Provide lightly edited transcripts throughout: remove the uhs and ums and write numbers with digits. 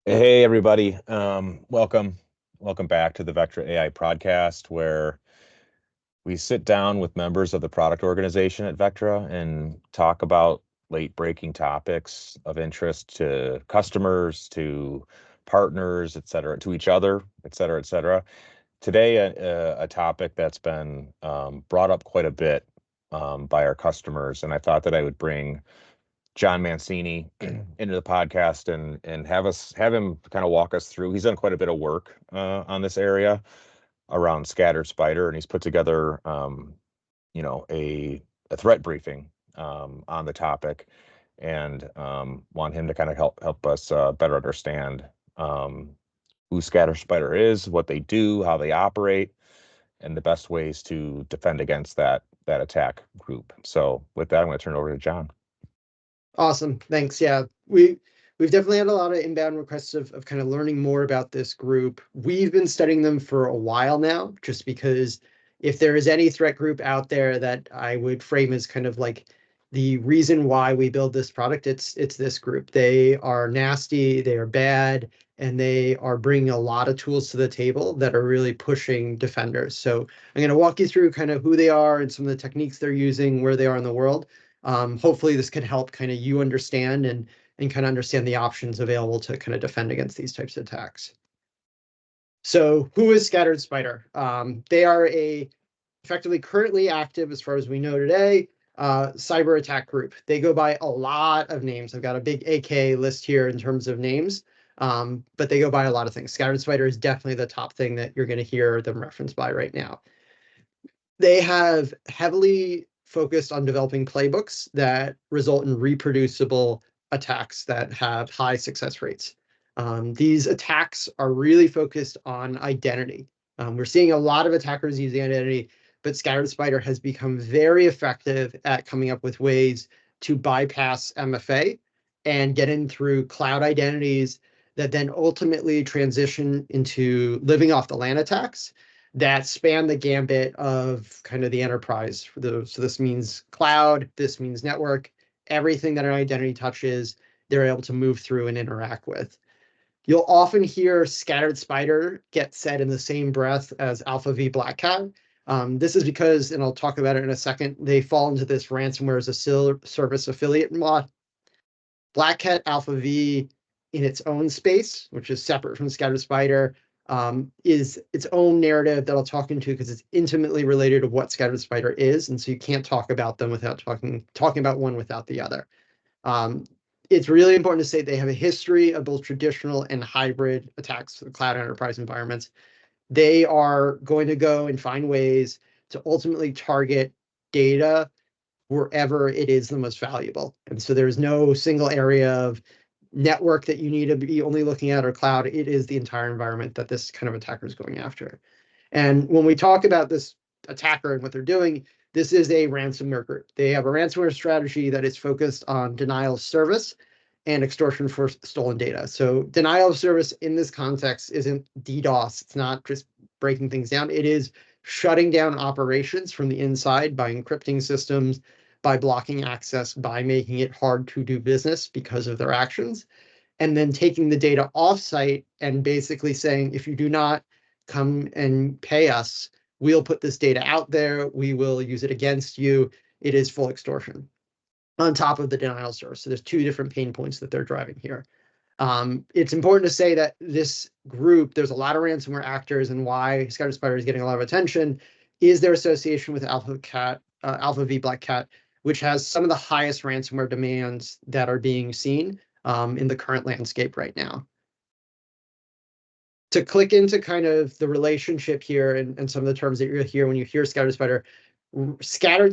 Hey everybody, welcome back to the Vectra AI podcast, where we sit down with members of the product organization at Vectra and talk about late-breaking topics of interest to customers, to partners, et cetera, to each other, et cetera, et cetera. Today, a topic that's been brought up quite a bit by our customers, and I thought that I would bring John Mancini into the podcast and have him kind of walk us through. He's done quite a bit of work on this area around scattered spider, and he's put together a threat briefing on the topic, and want him to kind of help us better understand who scattered spider is, what they do, how they operate, and the best ways to defend against that attack group. So with that, I'm going to turn it over to John. Awesome. Thanks. Yeah, we've definitely had a lot of inbound requests of kind of learning more about this group. We've been studying them for a while now, just because if there is any threat group out there that I would frame as kind of like the reason why we build this product, it's this group. They are nasty, they are bad, and they are bringing a lot of tools to the table that are really pushing defenders. So I'm going to walk you through kind of who they are and some of the techniques they're using, where they are in the world. Hopefully this can help kind of you understand and kind of understand the options available to kind of defend against these types of attacks. So who is Scattered Spider? They are effectively currently active, as far as we know today, cyber attack group. They go by a lot of names. I've got a big AK list here in terms of names, but they go by a lot of things. Scattered Spider is definitely the top thing that you're going to hear them referenced by right now. They have heavily focused on developing playbooks that result in reproducible attacks that have high success rates. These attacks are really focused on identity. We're seeing a lot of attackers use the identity, but Scattered Spider has become very effective at coming up with ways to bypass MFA and get in through cloud identities that then ultimately transition into living off the LAN attacks that span the gambit of kind of the enterprise. So this means cloud, this means network, everything that an identity touches, they're able to move through and interact with. You'll often hear Scattered Spider get said in the same breath as ALPHV BlackCat. This is because, and I'll talk about it in a second, they fall into this ransomware-as-a-service affiliate mod. BlackCat ALPHV in its own space, which is separate from Scattered Spider, is its own narrative that I'll talk into because it's intimately related to what Scattered Spider is, and so you can't talk about them without talking about one without the other. It's really important to say they have a history of both traditional and hybrid attacks for the cloud enterprise environments. They are going to go and find ways to ultimately target data wherever it is the most valuable. And so there's no single area of network that you need to be only looking at or cloud. It is the entire environment that this kind of attacker is going after. And when we talk about this attacker and what they're doing, this is a ransomware group. They have a ransomware strategy that is focused on denial of service and extortion for stolen data. So denial of service in this context isn't DDoS. It's not just breaking things down. It is shutting down operations from the inside by encrypting systems, by blocking access, by making it hard to do business because of their actions, and then taking the data offsite and basically saying, if you do not come and pay us, we'll put this data out there, we will use it against you. It is full extortion on top of the denial service. So there's two different pain points that they're driving here. It's important to say that this group, there's a lot of ransomware actors, and why Scattered Spider is getting a lot of attention is their association with ALPHV BlackCat, which has some of the highest ransomware demands that are being seen in the current landscape right now. To click into kind of the relationship here and some of the terms that you're hear when you hear Scattered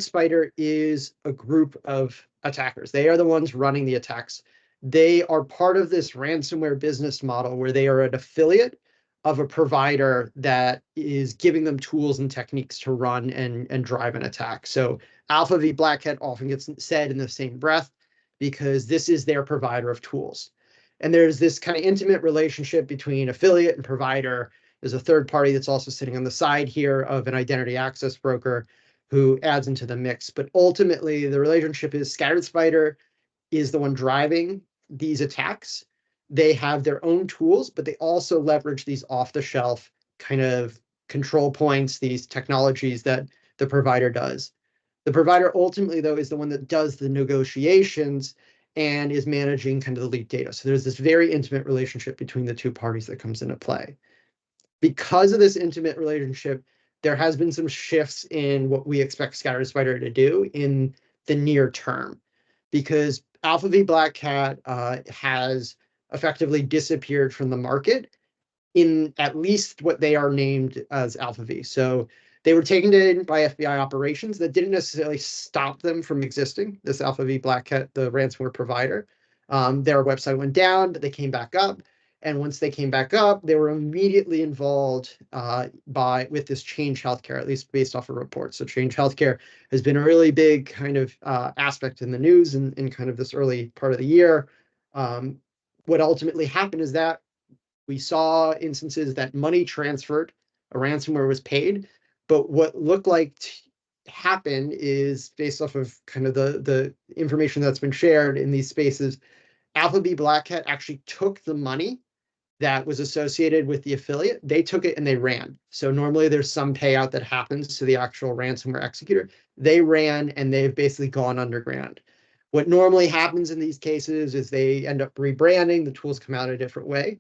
Spider is a group of attackers. They are the ones running the attacks. They are part of this ransomware business model where they are an affiliate of a provider that is giving them tools and techniques to run and drive an attack. So ALPHV BlackCat often gets said in the same breath because this is their provider of tools. And there's this kind of intimate relationship between affiliate and provider. There's a third party that's also sitting on the side here of an identity access broker who adds into the mix. But ultimately, the relationship is Scattered Spider is the one driving these attacks. they have their own tools, but they also leverage these off-the-shelf kind of control points, these technologies that the provider does. The provider ultimately, though, is the one that does the negotiations and is managing kind of the leak data. So there's this very intimate relationship between the two parties that comes into play. Because of this intimate relationship, there has been some shifts in what we expect Scattered Spider to do in the near term, because ALPHV BlackCat has effectively disappeared from the market in at least what they are named as ALPHV. So they were taken in by FBI operations. That didn't necessarily stop them from existing, this ALPHV BlackCat, the ransomware provider. Their website went down, but they came back up. And once they came back up, they were immediately involved with this Change Healthcare, at least based off of reports. So Change Healthcare has been a really big kind of aspect in the news in kind of this early part of the year. What ultimately happened is that we saw instances that money transferred, a ransomware was paid, but what looked like happened is, based off of kind of the information that's been shared in these spaces, ALPHV BlackCat actually took the money that was associated with the affiliate. They took it and they ran. So normally there's some payout that happens to the actual ransomware executor. They ran and they've basically gone underground. What normally happens in these cases is they end up rebranding, the tools come out a different way.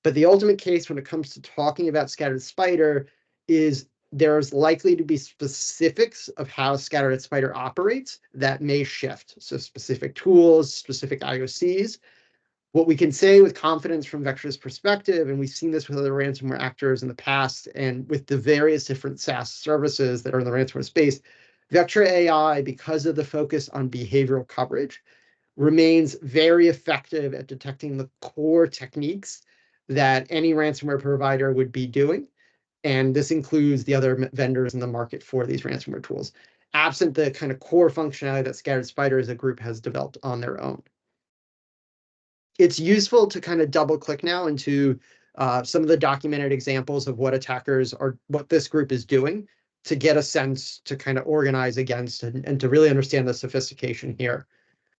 But the ultimate case when it comes to talking about Scattered Spider is there's likely to be specifics of how Scattered Spider operates that may shift. So specific tools, specific IOCs. What we can say with confidence from Vectra's perspective, and we've seen this with other ransomware actors in the past and with the various different SaaS services that are in the ransomware space, Vectra AI, because of the focus on behavioral coverage, remains very effective at detecting the core techniques that any ransomware provider would be doing. And this includes the other vendors in the market for these ransomware tools, absent the kind of core functionality that Scattered Spider as a group has developed on their own. It's useful to kind of double click now into some of the documented examples of what what this group is doing to get a sense to kind of organize against and to really understand the sophistication here.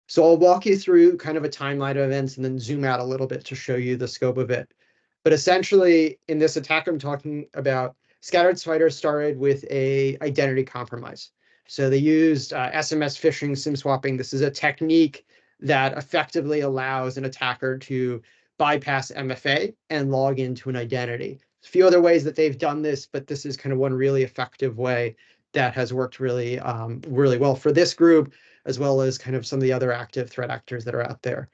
So I'll walk you through kind of a timeline of events and then zoom out a little bit to show you the scope of it. But essentially, in this attack I'm talking about, Scattered Spider started with a identity compromise. So they used SMS phishing, SIM swapping. This is a technique that effectively allows an attacker to bypass MFA and log into an identity. A few other ways that they've done this, but this is kind of one really effective way that has worked really, really well for this group, as well as kind of some of the other active threat actors that are out there.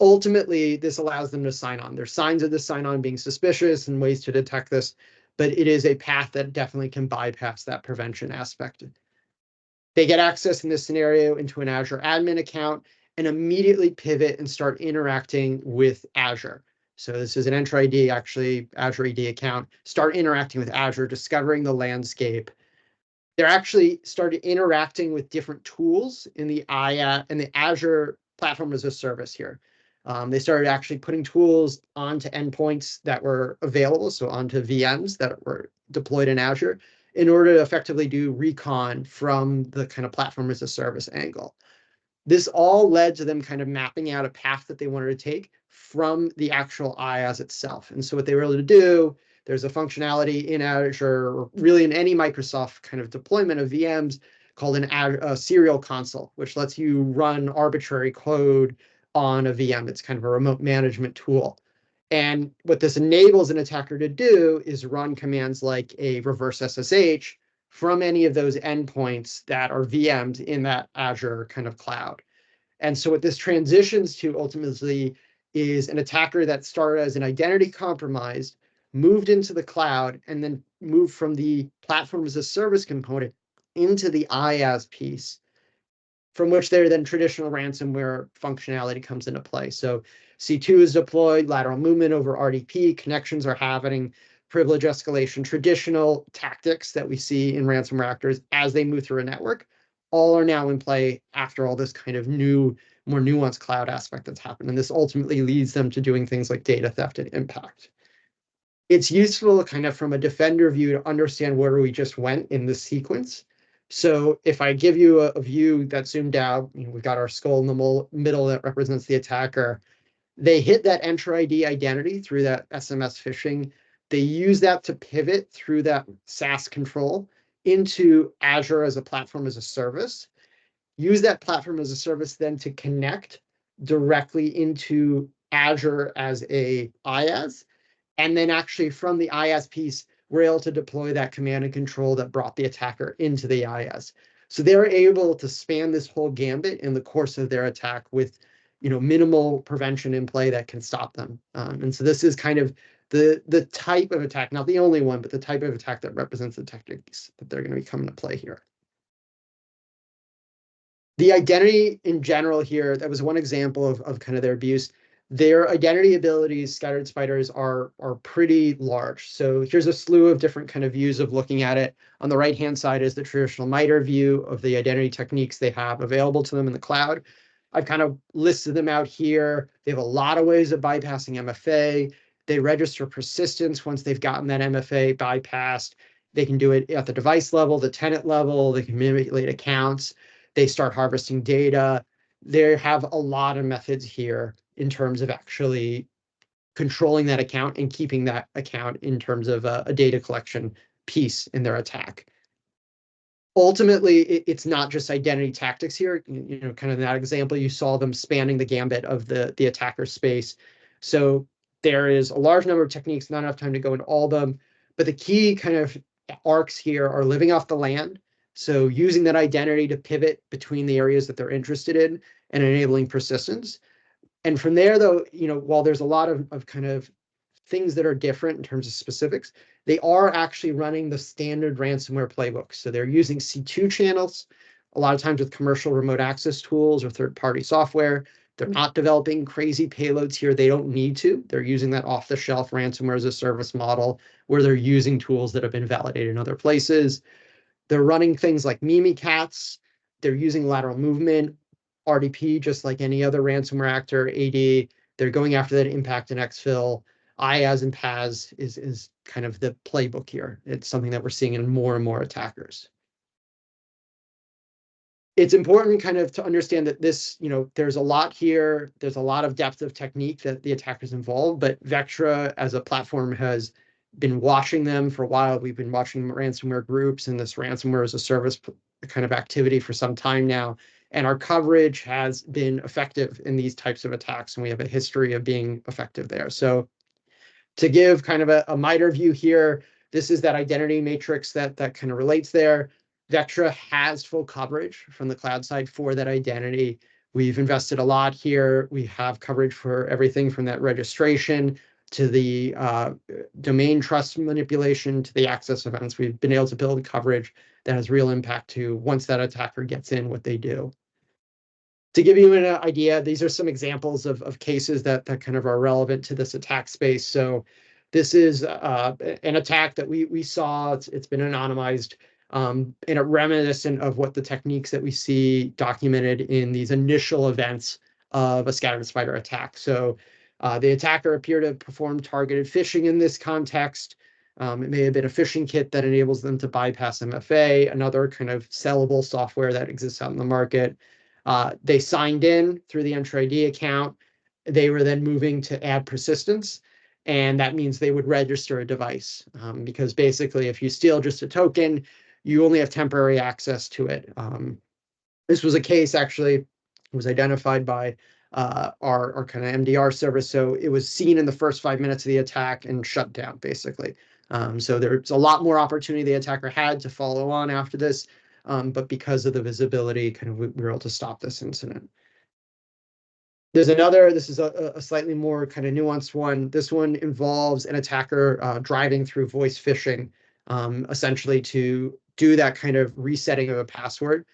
Ultimately, this allows them to sign on. There's signs of this sign on being suspicious and ways to detect this, but it is a path that definitely can bypass that prevention aspect. They get access in this scenario into an Azure admin account and immediately pivot and start interacting with Azure. So this is an Entra ID, actually Azure AD account, start interacting with Azure, discovering the landscape. They're actually started interacting with different tools in the IaaS and the Azure platform as a service here. They started actually putting tools onto endpoints that were available, so onto VMs that were deployed in Azure, in order to effectively do recon from the kind of platform as a service angle. This all led to them kind of mapping out a path that they wanted to take from the actual IaaS itself. And so what they were able to do, there's a functionality in Azure, or really in any Microsoft kind of deployment of VMs, called a serial console, which lets you run arbitrary code on a VM. It's kind of a remote management tool. And what this enables an attacker to do is run commands like a reverse SSH from any of those endpoints that are VMs in that Azure kind of cloud. And so what this transitions to ultimately is an attacker that started as an identity compromised, moved into the cloud, and then moved from the platform as a service component into the IaaS piece, from which there then traditional ransomware functionality comes into play. So C2 is deployed, lateral movement over RDP, connections are happening, privilege escalation, traditional tactics that we see in ransomware actors as they move through a network, all are now in play after all this kind of new, more nuanced cloud aspect that's happened. And this ultimately leads them to doing things like data theft and impact. It's useful kind of from a defender view to understand where we just went in this sequence. So if I give you a view that's zoomed out, we've got our skull in the middle that represents the attacker. They hit that Entra ID identity through that SMS phishing. They use that to pivot through that SaaS control into Azure as a platform as a service. Use that platform as a service then to connect directly into Azure as a IaaS. And then actually from the IaaS piece, we're able to deploy that command and control that brought the attacker into the IaaS. So they're able to span this whole gambit in the course of their attack with, minimal prevention in play that can stop them. And so this is kind of the type of attack, not the only one, but the type of attack that represents the techniques that they're going to be coming to play here. The identity in general here, that was one example of kind of their abuse. Their identity abilities, scattered spiders, are pretty large. So here's a slew of different kind of views of looking at it. On the right-hand side is the traditional MITRE view of the identity techniques they have available to them in the cloud. I've kind of listed them out here. They have a lot of ways of bypassing MFA. They register persistence once they've gotten that MFA bypassed. They can do it at the device level, the tenant level. They can manipulate accounts. They start harvesting data. They have a lot of methods here in terms of actually controlling that account and keeping that account in terms of a data collection piece in their attack. Ultimately, it's not just identity tactics here. Kind of in that example, you saw them spanning the gambit of the attacker space. So there is a large number of techniques, not enough time to go into all of them, but the key kind of arcs here are living off the land. So using that identity to pivot between the areas that they're interested in and enabling persistence. And from there, though, while there's a lot of kind of things that are different in terms of specifics, they are actually running the standard ransomware playbook. So they're using C2 channels, a lot of times with commercial remote access tools or third-party software. They're not developing crazy payloads here. They don't need to. They're using that off-the-shelf ransomware as a service model where they're using tools that have been validated in other places. They're running things like Mimikatz. They're using lateral movement, RDP, just like any other ransomware actor, AD. They're going after that impact and exfil. IaaS and PaaS is kind of the playbook here. It's something that we're seeing in more and more attackers. It's important kind of to understand that this, there's a lot here. There's a lot of depth of technique that the attackers involved, but Vectra as a platform has been watching them for a while. We've been watching ransomware groups and this ransomware as a service kind of activity for some time now. And our coverage has been effective in these types of attacks, and we have a history of being effective there. So to give kind of a MITRE view here, this is that identity matrix that kind of relates there. Vectra has full coverage from the cloud side for that identity. We've invested a lot here. We have coverage for everything from that registration to the domain trust manipulation to the access events. We've been able to build coverage that has real impact to once that attacker gets in, what they do. To give you an idea, these are some examples of cases that kind of are relevant to this attack space. So this is an attack that we saw. It's been anonymized and a reminiscent of what the techniques that we see documented in these initial events of a scattered spider attack. So the attacker appeared to perform targeted phishing in this context. It may have been a phishing kit that enables them to bypass MFA, another kind of sellable software that exists out in the market. They signed in through the Entra ID account. They were then moving to add persistence, and that means they would register a device because basically if you steal just a token, you only have temporary access to it. This was a case actually was identified by our kind of MDR service. So it was seen in the first 5 minutes of the attack and shut down basically. So there's a lot more opportunity the attacker had to follow on after this. But because of the visibility, kind of we were able to stop this incident. There's another, this is a slightly more kind of nuanced one. This one involves an attacker driving through voice phishing, essentially to do that kind of resetting of a password.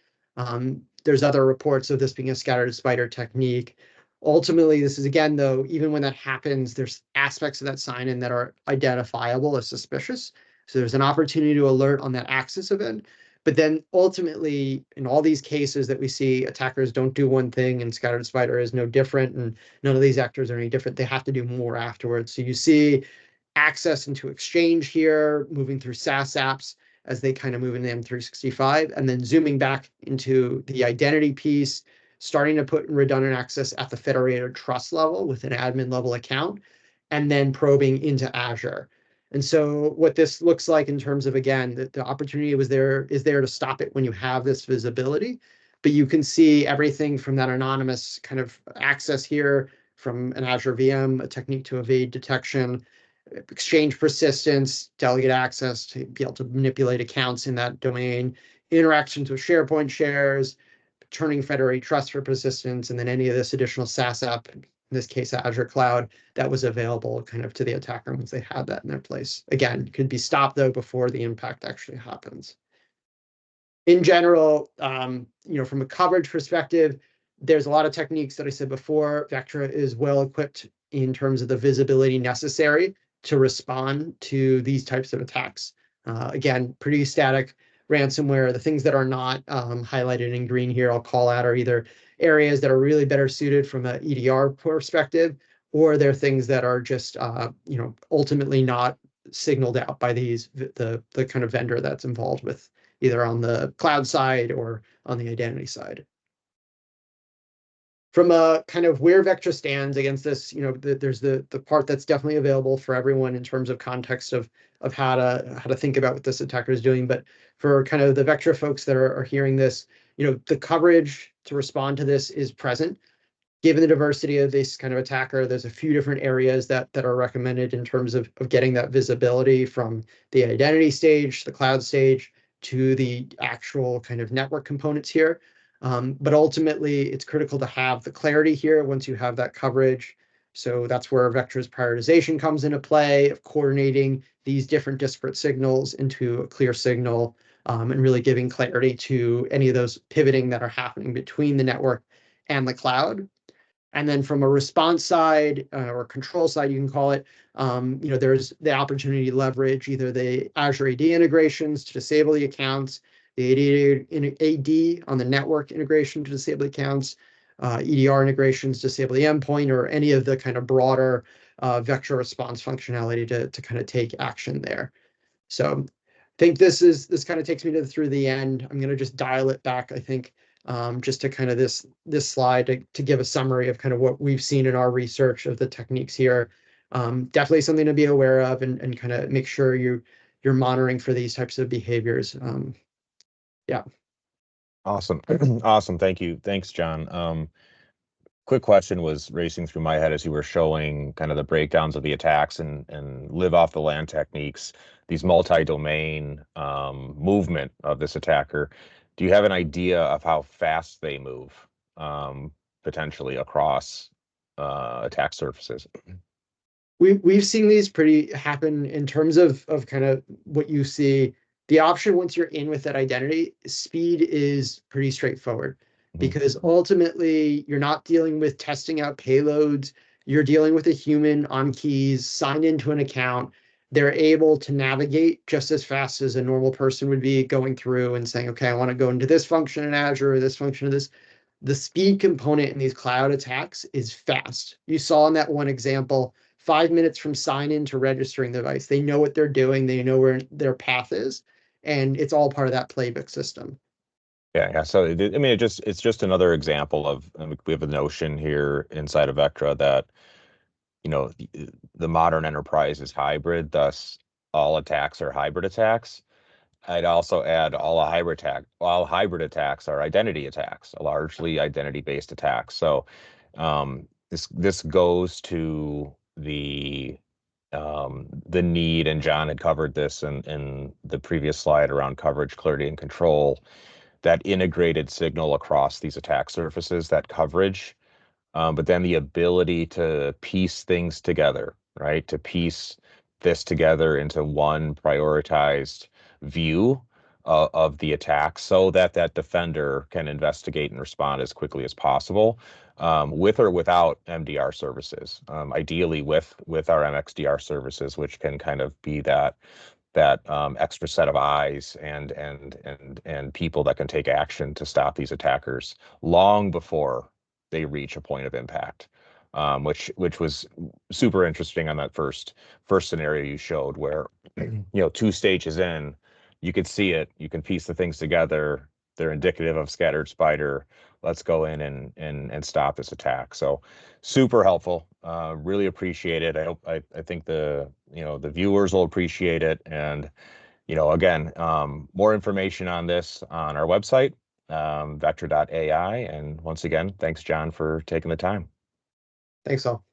There's other reports of this being a scattered spider technique. Ultimately, this is again, though, even when that happens, there's aspects of that sign-in that are identifiable as suspicious. So there's an opportunity to alert on that access event. But then ultimately, in all these cases that we see, attackers don't do one thing, and scattered spider is no different, and none of these actors are any different. They have to do more afterwards. So you see access into Exchange here, moving through SaaS apps as they kind of move into M365, and then zooming back into the identity piece. starting to put redundant access at the federated trust level with an admin level account, and then probing into Azure. And so what this looks like in terms of, again, the opportunity is there to stop it when you have this visibility. But you can see everything from that anonymous kind of access here from an Azure VM, a technique to evade detection, exchange persistence, delegate access to be able to manipulate accounts in that domain, interactions with SharePoint shares, turning federated trust for persistence, and then any of this additional SaaS app, in this case, Azure Cloud, that was available kind of to the attacker once they had that in their place. Again, could be stopped though before the impact actually happens. In general, from a coverage perspective, there's a lot of techniques that I said before. Vectra is well equipped in terms of the visibility necessary to respond to these types of attacks. Again, pretty static ransomware. The things that are not highlighted in green here, I'll call out, are either areas that are really better suited from an EDR perspective, or they're things that are just ultimately not signaled out by the kind of vendor that's involved with either on the cloud side or on the identity side. From a kind of where Vectra stands against this, there's the part that's definitely available for everyone in terms of context of how to think about what this attacker is doing. But for kind of the Vectra folks that are hearing this, the coverage to respond to this is present. Given the diversity of this kind of attacker, there's a few different areas that are recommended in terms of getting that visibility from the identity stage, the cloud stage, to the actual kind of network components here. But ultimately, it's critical to have the clarity here once you have that coverage. So that's where Vectra's prioritization comes into play, of coordinating these different disparate signals into a clear signal, and really giving clarity to any of those pivoting that are happening between the network and the cloud. And then from a response side or control side, you can call it, there's the opportunity to leverage either the Azure AD integrations to disable the accounts, the AD on the network integration to disable accounts, EDR integrations to disable the endpoint, or any of the kind of broader Vectra response functionality to kind of take action there. So I think this kind of takes me through the end. I'm going to just dial it back, I think, just to kind of this slide to give a summary of kind of what we've seen in our research of the techniques here. Definitely something to be aware of and kind of make sure you're monitoring for these types of behaviors. Yeah. Awesome. Awesome. Thank you. Thanks, John. Quick question was racing through my head as you were showing kind of the breakdowns of the attacks and live off the land techniques, these multi-domain movement of this attacker. Do you have an idea of how fast they move potentially across attack surfaces? We've seen these pretty happen in terms of kind of what you see. The option once you're in with that identity, speed is pretty straightforward because ultimately you're not dealing with testing out payloads. You're dealing with a human on keys, signed into an account. They're able to navigate just as fast as a normal person would be going through and saying, okay, I want to go into this function in Azure, or this function of this. The speed component in these cloud attacks is fast. You saw in that one example, 5 minutes from sign in to registering the device. They know what they're doing. They know where their path is, and it's all part of that playbook system. Yeah. So it's just another example of we have a notion here inside of Vectra that the modern enterprise is hybrid, thus all attacks are hybrid attacks. I'd also add all hybrid attacks are identity attacks, largely identity-based attacks. So this goes to the need, and John had covered this in the previous slide around coverage, clarity, and control, that integrated signal across these attack surfaces, that coverage, but then the ability to piece things together, right? To piece this together into one prioritized view of the attack so that that defender can investigate and respond as quickly as possible, with or without MDR services, ideally with our MXDR services, which can kind of be that extra set of eyes and people that can take action to stop these attackers long before they reach a point of impact, which was super interesting on that first scenario you showed, where 2 stages in, you could see it, you can piece the things together, they're indicative of scattered spider. Let's go in and stop this attack. So super helpful. Really appreciate it. I think the viewers will appreciate it. And again, more information on this on our website, Vectra.ai. And once again, thanks, John, for taking the time. Thanks all.